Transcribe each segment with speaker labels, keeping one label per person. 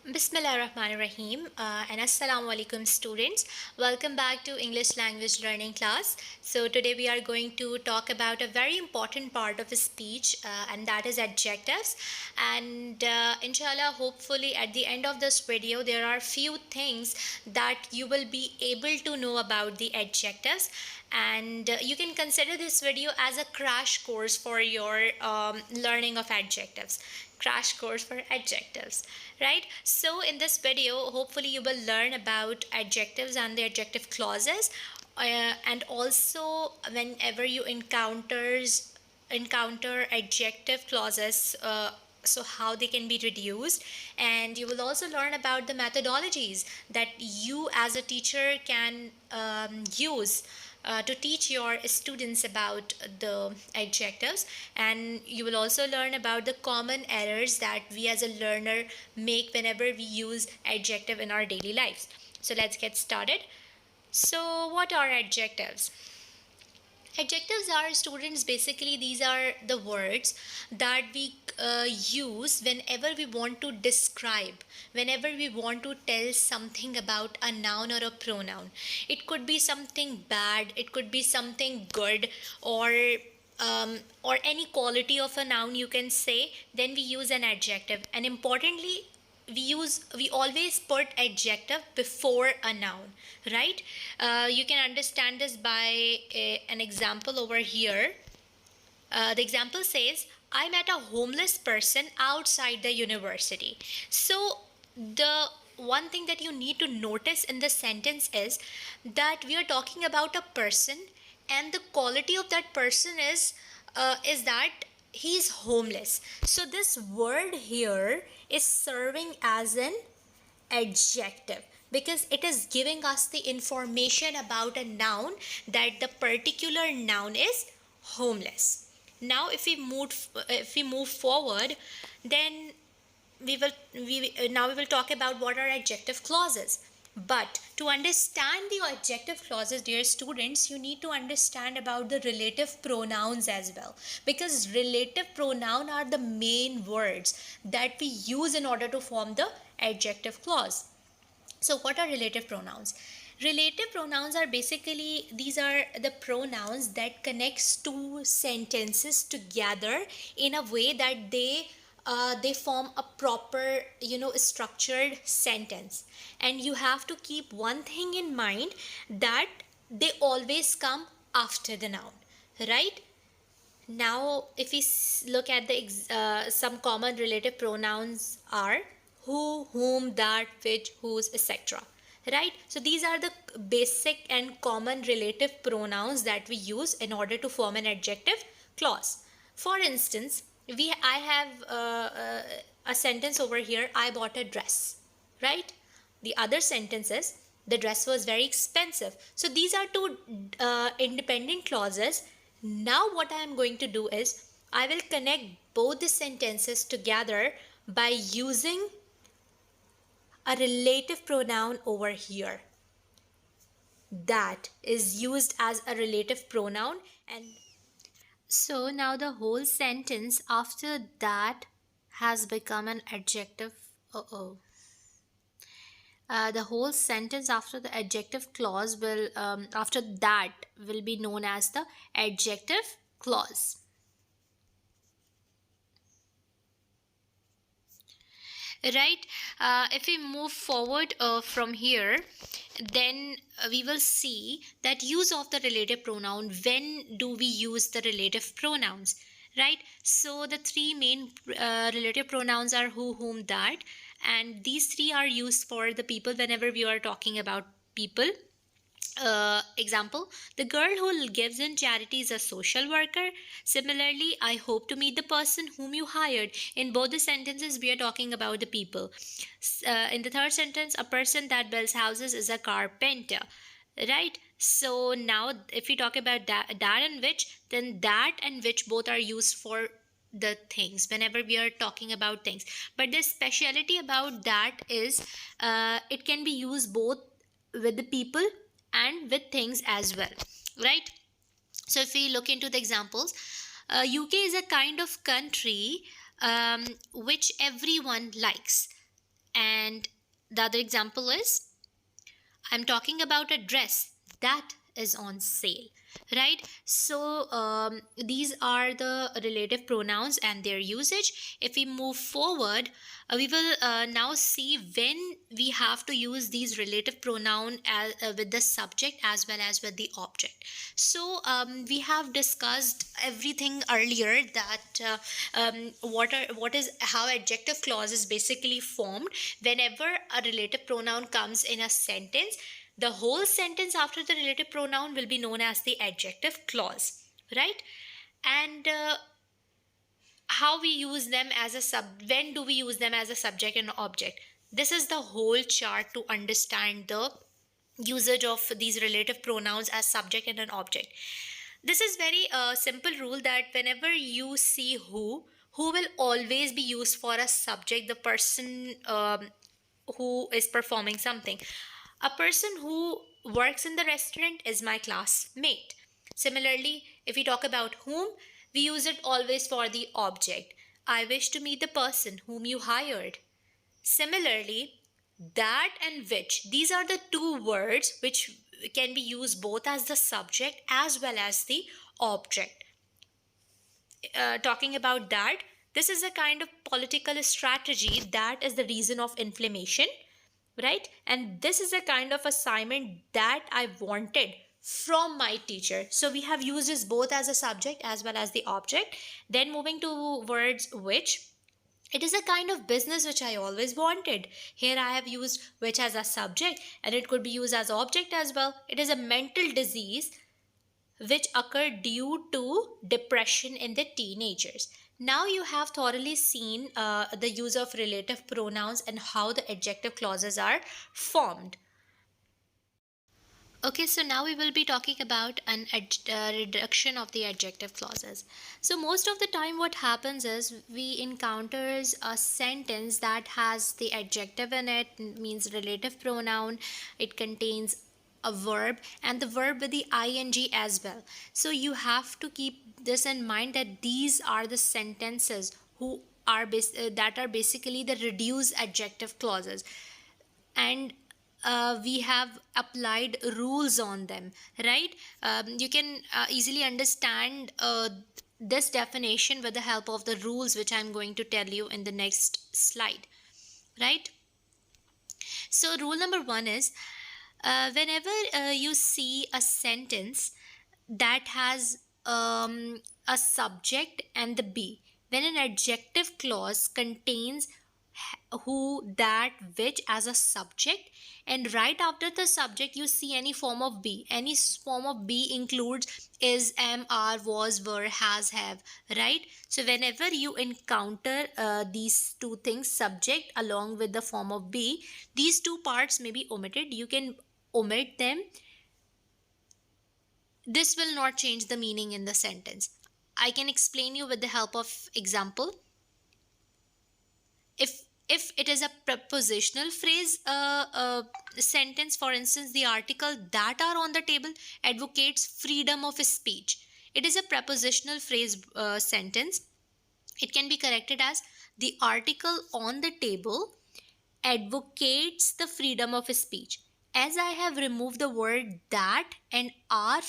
Speaker 1: Bismillahirrahmanirrahim and Assalamu alaikum students. Welcome back to English language learning class. So today we are going to talk about a very important part of speech and that is adjectives. And inshallah, hopefully at the end of this video there are few things that you will be able to know about the adjectives, and you can consider this video as a crash course for your learning of adjectives. Crash course for adjectives, right? So in this video hopefully you will learn about adjectives and the adjective clauses, and also whenever you encounter adjective clauses, so how they can be reduced, and you will also learn about the methodologies that you as a teacher can use to teach your students about the adjectives, and you will also learn about the common errors that we as a learner make whenever we use adjective in our daily lives. So let's get started. So what are adjectives? Adjectives are, students, basically these are the words that we use whenever we want to describe, whenever we want to tell something about a noun or a pronoun. It could be something bad, it could be something good, or any quality of a noun you can say. Then we use an adjective, and importantly, we always put adjective before a noun, right? You can understand this by an example over here. The example says, I met a homeless person outside the university. So the one thing that you need to notice in the sentence is that we are talking about a person, and the quality of that person is that he is homeless. So this word here is serving as an adjective because it is giving us the information about a noun, that the particular noun is homeless. Now if we move forward, then we will talk about what are adjective clauses. But to understand the adjective clauses, dear students, you need to understand about the relative pronouns as well, because relative pronoun are the main words that we use in order to form the adjective clause. So what are relative pronouns? Relative pronouns are basically, these are the pronouns that connects two sentences together in a way that they form a proper, structured sentence. And you have to keep one thing in mind, that they always come after the noun, right? Now, if we look at the some common relative pronouns are who, whom, that, which, whose, etc. Right? So these are the basic and common relative pronouns that we use in order to form an adjective clause. For instance, I have a sentence over here. I bought a dress. Right? The other sentence is the dress was very expensive. So these are two independent clauses. Now what I am going to do is I will connect both the sentences together by using a relative pronoun over here. That is used as a relative pronoun, and so now the whole sentence after that has become an adjective. The whole sentence after the adjective clause will after that will be known as the adjective clause. Right? If we move forward from here, then we will see that use of the relative pronoun. When do we use the relative pronouns? Right? So the three main relative pronouns are who, whom, that, and these three are used for the people whenever we are talking about people. Example, the girl who gives in charity is a social worker. Similarly, I hope to meet the person whom you hired. In both the sentences, we are talking about the people. In the third sentence, a person that builds houses is a carpenter. Right? So now, if we talk about that and which, then that and which both are used for the things whenever we are talking about things. But the speciality about that is it can be used both with the people and with things as well, right? So if we look into the examples, UK is a kind of country which everyone likes. And the other example is, I'm talking about a dress that is on sale, right? So these are the relative pronouns and their usage. If we move forward, we will now see when we have to use these relative pronoun with the subject as well as with the object. So we have discussed everything earlier, that what is how adjective clause is basically formed. Whenever a relative pronoun comes in a sentence, the whole sentence after the relative pronoun will be known as the adjective clause, right? And how we use them as a when do we use them as a subject and object? This is the whole chart to understand the usage of these relative pronouns as subject and an object. This is very simple rule, that whenever you see who will always be used for a subject, the person who is performing something. A person who works in the restaurant is my classmate. Similarly, if we talk about whom, we use it always for the object. I wish to meet the person whom you hired. Similarly, that and which, these are the two words which can be used both as the subject as well as the object. Talking about that, this is a kind of political strategy that is the reason of inflammation, right? And this is a kind of assignment that I wanted from my teacher. So we have used this both as a subject as well as the object. Then moving to words which, it is a kind of business which I always wanted. Here I have used which as a subject, and it could be used as object as well. It is a mental disease which occurred due to depression in the teenagers. Now you have thoroughly seen the use of relative pronouns and how the adjective clauses are formed. Okay, so now we will be talking about an reduction of the adjective clauses. So most of the time what happens is we encounters a sentence that has the adjective in it, means relative pronoun. It contains a verb and the verb with the ing as well. So you have to keep this in mind, that these are the sentences who are that are basically the reduced adjective clauses, and we have applied rules on them, right? You can easily understand this definition with the help of the rules which I'm going to tell you in the next slide, right? So rule number one is, whenever you see a sentence that has a subject and the be, when an adjective clause contains who, that, which as a subject, and right after the subject you see any form of be. Any form of be includes is, am, are, was, were, has, have, right? So whenever you encounter these two things, subject along with the form of be, these two parts may be omitted. You can omit them. This will not change the meaning in the sentence. I can explain you with the help of example. If it is a prepositional phrase sentence, for instance, the article that are on the table advocates freedom of speech. It is a prepositional phrase sentence. It can be corrected as, the article on the table advocates the freedom of speech. As I have removed the word that and are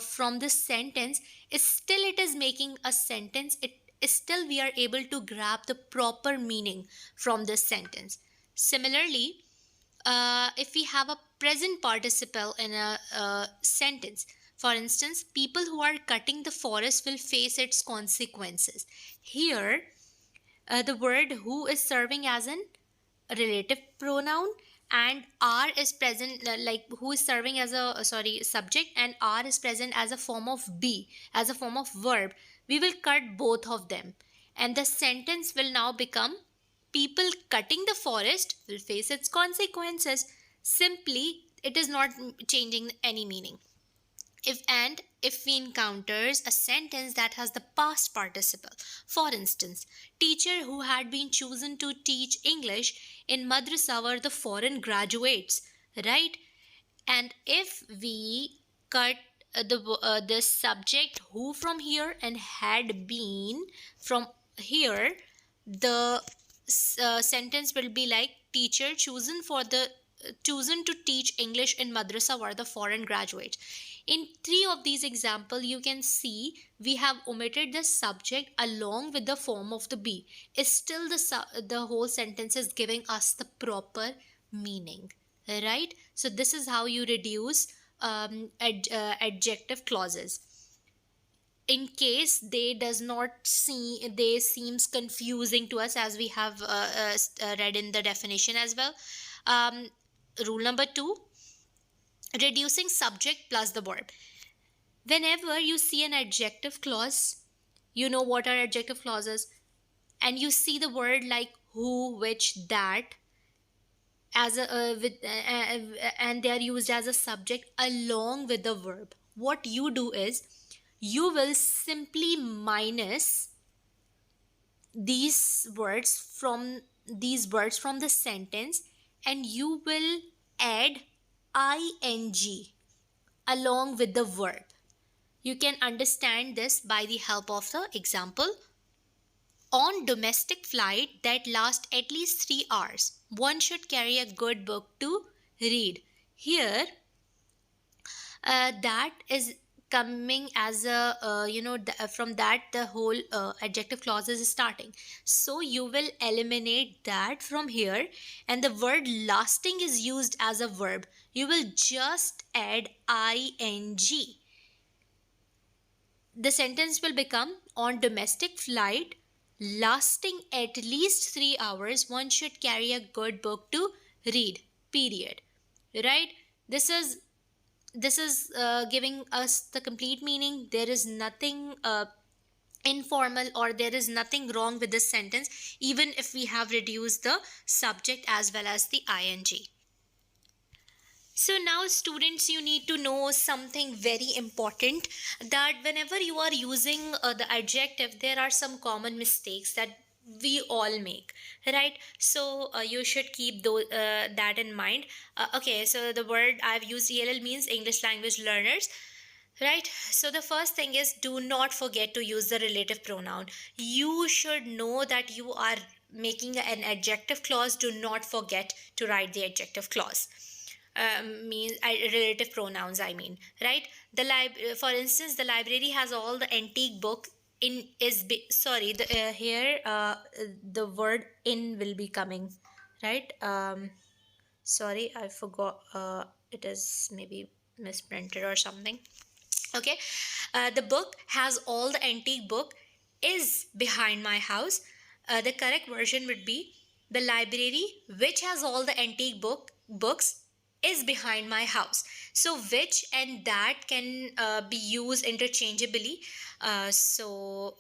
Speaker 1: from this sentence, still it is making a sentence. It still we are able to grab the proper meaning from this sentence. Similarly, if we have a present participle in a sentence, for instance, people who are cutting the forest will face its consequences. Here, the word who is serving as an relative pronoun, and are is present, like who is serving as a subject, and are is present as a form of be, as a form of verb. We will cut both of them, and the sentence will now become, people cutting the forest will face its consequences. Simply, it is not changing any meaning. If we encounters a sentence that has the past participle, for instance, teacher who had been chosen to teach English in madrasa were the foreign graduates, right? And if we cut the subject who from here and had been from here, the sentence will be like, teacher chosen to teach English in madrasa were the foreign graduates. In three of these example, you can see we have omitted the subject along with the form of the be. Is still the whole sentence is giving us the proper meaning, right? So this is how you reduce adjective clauses. In case they does not see, they seems confusing to us, as we have read in the definition as well. um, Rule number 2, reducing subject plus the verb. Whenever you see an adjective clause, you know what are adjective clauses, and you see the word like who, which, that as a and they are used as a subject along with the verb, what you do is you will simply minus these words from the sentence, and you will add ing along with the verb. You can understand this by the help of the example. On domestic flight that last at least 3 hours, one should carry a good book to read. Here, that is coming as a from that the whole adjective clause is starting. So you will eliminate that from here, and the word lasting is used as a verb. You will just add ing. The sentence will become, on domestic flight lasting at least 3 hours, one should carry a good book to read, period. Right? This is giving us the complete meaning. There is nothing informal, or there is nothing wrong with this sentence, even if we have reduced the subject as well as the ing. So now, students, you need to know something very important, that whenever you are using the adjective, there are some common mistakes that we all make, right? So you should keep that in mind. Okay, so the word I've used, ELL, means English language learners. Right. So the first thing is, do not forget to use the relative pronoun. You should know that you are making an adjective clause. Do not forget to write the adjective clause. Means relative pronouns, I mean, right? For instance, the library has all the antique book in sorry, here the word in will be coming, right? Sorry, I forgot. It is maybe misprinted or something. Okay, the book has all the antique book is behind my house. The correct version would be, the library which has all the antique books is behind my house. So which and that can be used interchangeably. So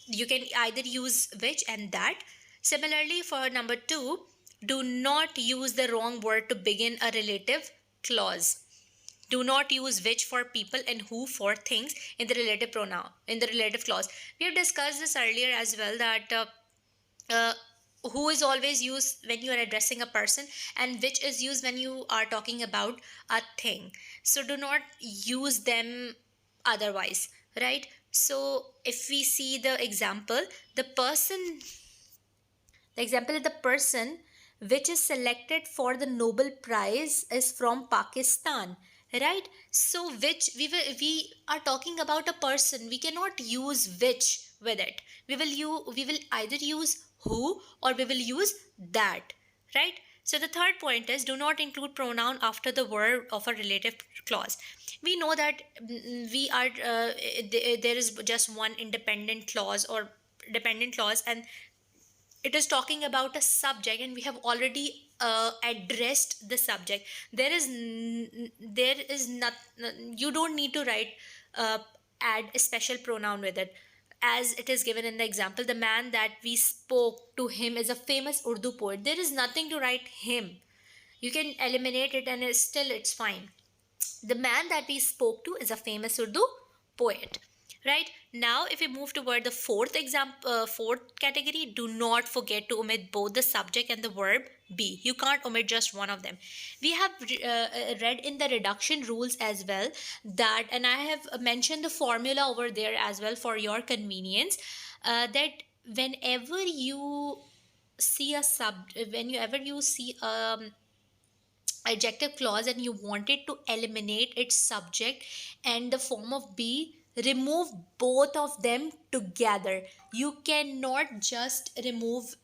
Speaker 1: you can either use which and that. Similarly, for number 2, do not use the wrong word to begin a relative clause. Do not use which for people and who for things in the relative pronoun, in the relative clause. We have discussed this earlier as well, that uh, who is always used when you are addressing a person, and which is used when you are talking about a thing. So do not use them otherwise, right? So if we see the example, the person which is selected for the Nobel Prize is from Pakistan, right? So which we are talking about a person. We cannot use which with it. We will either use who, or we will use that, right? So the third point is, do not include pronoun after the word of a relative clause. We know that there is just one independent clause or dependent clause, and it is talking about a subject, and we have already addressed the subject. There is not, you don't need to write add a special pronoun with it, as it is given in the example. The man that we spoke to him is a famous Urdu poet. There is nothing to write him. You can eliminate it, and it's fine. The man that we spoke to is a famous Urdu poet. Right now, if we move toward the fourth category, do not forget to omit both the subject and the verb be. You can't omit just one of them. We have read in the reduction rules as well, that, and I have mentioned the formula over there as well for your convenience, that whenever you see a whenever you see adjective clause and you wanted to eliminate its subject and the form of be, remove both of them together. You cannot just remove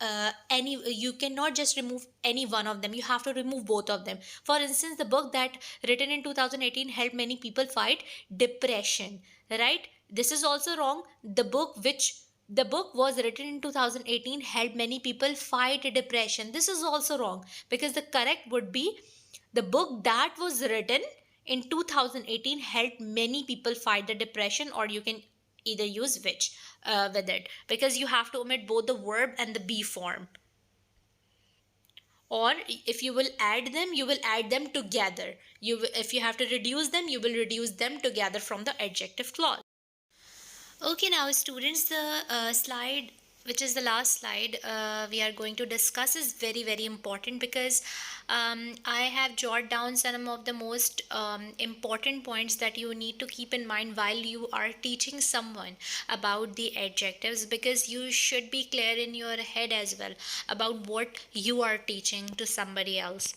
Speaker 1: you cannot just remove any one of them, you have to remove both of them. For instance, the book that written in 2018 helped many people fight depression, right? This is also wrong. The book was written in 2018 helped many people fight depression. This is also wrong, because the correct would be the book that was written in 2018 helped many people fight the depression, or you can either use which with it, because you have to omit both the verb and the be form. Or if you will add them, you will add them together. If you have to reduce them, you will reduce them together from the adjective clause. Okay, now students, the slide, which is the last slide we are going to discuss, is very, very important, because I have jotted down some of the most important points that you need to keep in mind while you are teaching someone about the adjectives, because you should be clear in your head as well about what you are teaching to somebody else.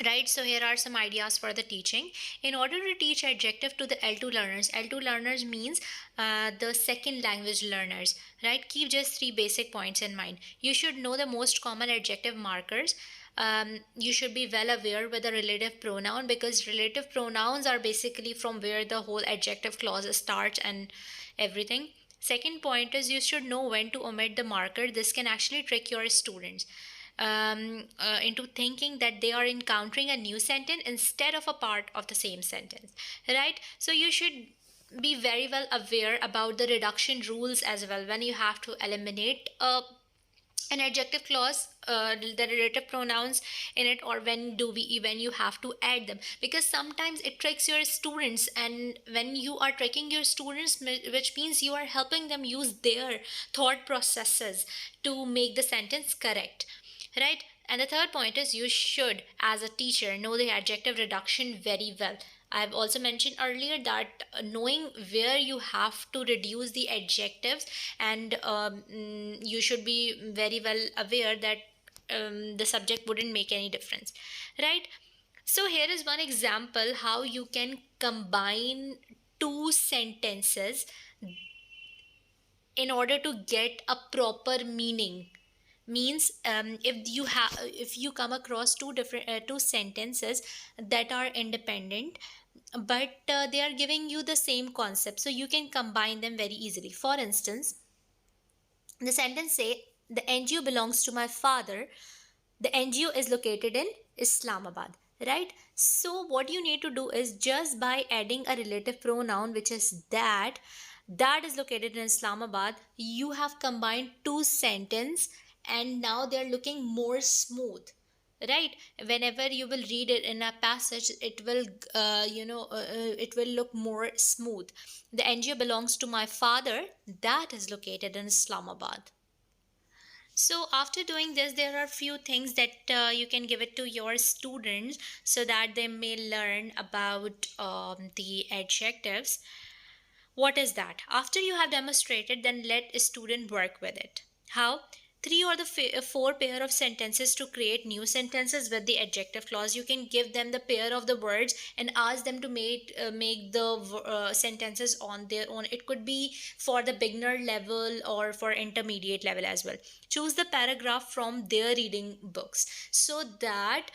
Speaker 1: Right, so here are some ideas for the teaching. In order to teach adjective to the L2 learners, L2 learners means the second language learners, right? Keep just three basic points in mind. You should know the most common adjective markers. You should be well aware with the relative pronoun, because relative pronouns are basically from where the whole adjective clause starts and everything. Second point is you should know when to omit the marker. This can actually trick your students into thinking that they are encountering a new sentence instead of a part of the same sentence, right? So you should be very well aware about the reduction rules as well when you have to eliminate an adjective clause, the relative pronouns in it, or when you have to add them, because sometimes it tricks your students. And when you are tricking your students, which means you are helping them use their thought processes to make the sentence correct, right? And the third point is you should, as a teacher, know the adjective reduction very well. I've also mentioned earlier that knowing where you have to reduce the adjectives, and you should be very well aware that the subject wouldn't make any difference, right? So here is one example how you can combine two sentences in order to get a proper meaning. Means if you come across two sentences that are independent, but they are giving you the same concept, so you can combine them very easily. For instance, the sentence say the NGO belongs to my father. The NGO is located in Islamabad, right? So what you need to do is, just by adding a relative pronoun, which is that is located in Islamabad, you have combined two sentences, and now they're looking more smooth, right? Whenever you will read it in a passage, it will it will look more smooth. The NGO belongs to my father, that is located in Islamabad. So after doing this, there are few things that you can give it to your students so that they may learn about the adjectives. What is that? After you have demonstrated, then let a student work with it. How? Three or the four pair of sentences to create new sentences with the adjective clause. You can give them the pair of the words and ask them to make the sentences on their own. It could be for the beginner level or for intermediate level as well. Choose the paragraph from their reading books, so that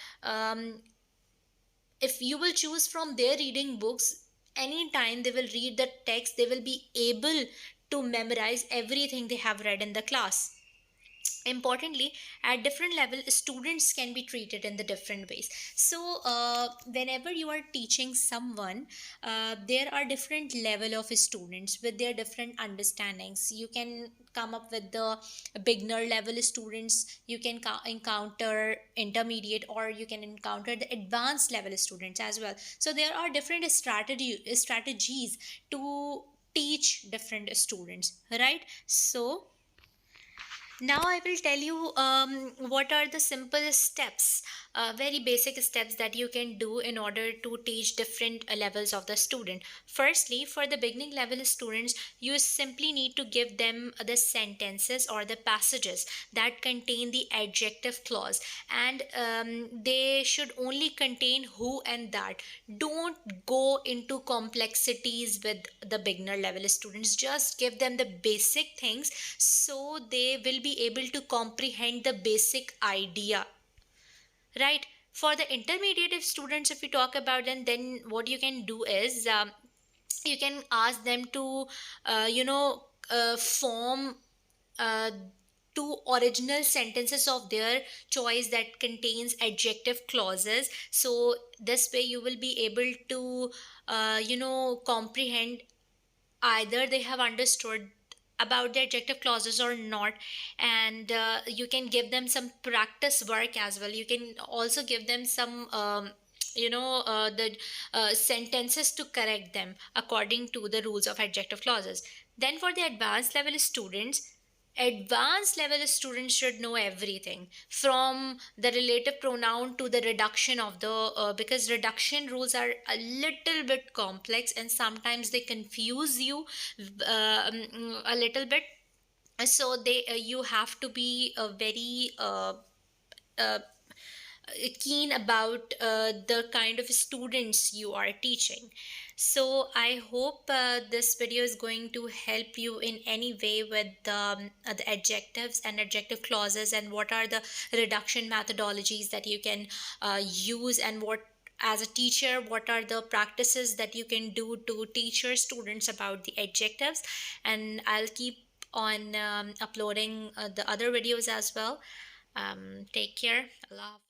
Speaker 1: if you will choose from their reading books, anytime they will read the text, they will be able to memorize everything they have read in the class. Importantly, at different level, students can be treated in the different ways. So whenever you are teaching someone, there are different level of students with their different understandings. You can come up with the beginner level students, you can encounter intermediate, or you can encounter the advanced level students as well. So there are different strategies to teach different students, right? So Now I will tell you what are the simple steps, very basic steps that you can do in order to teach different levels of the student. Firstly, for the beginning level students, you simply need to give them the sentences or the passages that contain the adjective clause, and they should only contain who and that. Don't go into complexities with the beginner level students. Just give them the basic things so they will be able to comprehend the basic idea, right? For the intermediate students, if we talk about them, then what you can do is, you can ask them to form uh, two original sentences of their choice that contains adjective clauses. So this way you will be able to comprehend either they have understood about the adjective clauses or not. And you can give them some practice work as well. You can also give them some the sentences to correct them according to the rules of adjective clauses. Then for the advanced level students should know everything from the relative pronoun to the reduction of the because reduction rules are a little bit complex and sometimes they confuse you a little bit. So they you have to be very uh, keen about the kind of students you are teaching. So I hope this video is going to help you in any way with the adjectives and adjective clauses, and what are the reduction methodologies that you can use, and what, as a teacher, what are the practices that you can do to teach your students about the adjectives. And I'll keep on uploading the other videos as well. Take care. Allah Hafiz.